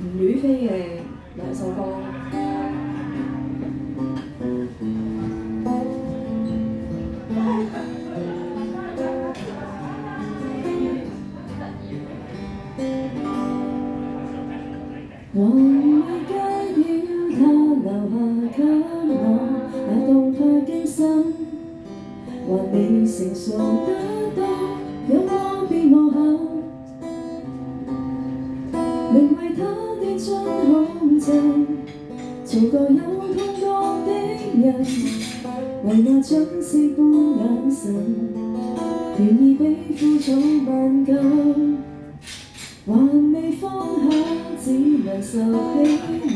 吳雨霏嘅兩首歌。還未介紹他留下給我那動魄驚心，還未成熟得多，有我別無憾。明為他的真空症，做個有痛覺的人，為那將息般眼神，願意比枯草萬金。還未放下，只能受起你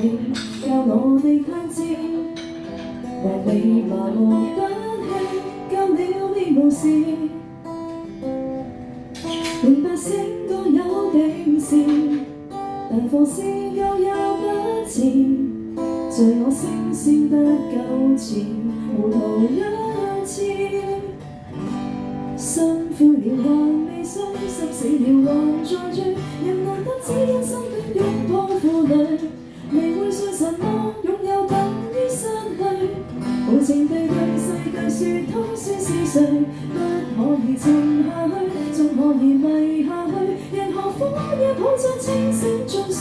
教我的貪尖，還未麻木得起，教了你無視，明白醒覺有定時，但放肆又有不遲，在我聲線得糾纏，糊塗一次，辛苦了還未睡，濕死了還在追，人難得只因心短擁抱負累，未會信神魔擁有等於失去，無情地對世界說通宵是誰，不可以沉下去，總可以迷下去，人何苦也抱在清醒中睡，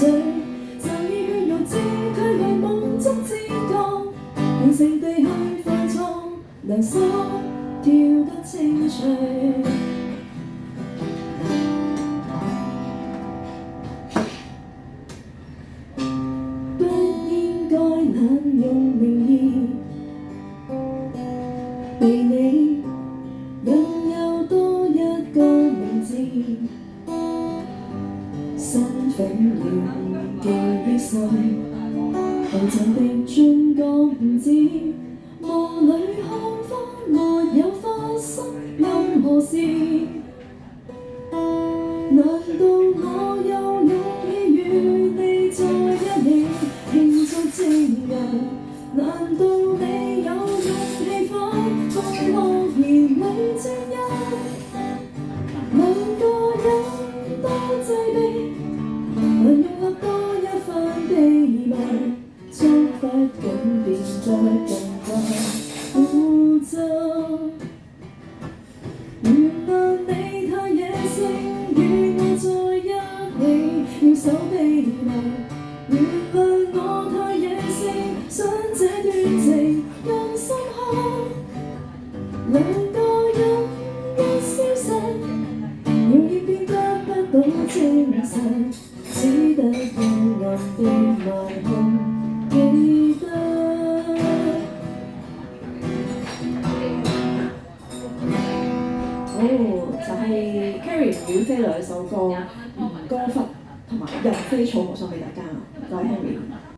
就以血肉之軀為夢中之歌，虔誠地去放縱，良心跳得清脆。濫用名義，被你引誘多一個名字，身份要記憶碎，浮沉的盡覺唔知，霧裏看花沒有發生任何事，難道我有勇氣與你在一起慶祝正日？難道你有勇氣放樂兒女正一？兩個人多擠迫，還容納多一番秘密，觸不緊變得更加污糟。原來你太野性，與我在一起要守秘密。原來我太野性，想這段情更深刻。兩個人一消失，謠言變得不到證實，只得幽暗的晚空記得。就係 Carrie 吳雨霏兩首歌，吳歌窟同埋任飛草，我送俾大家，唔該 Henry。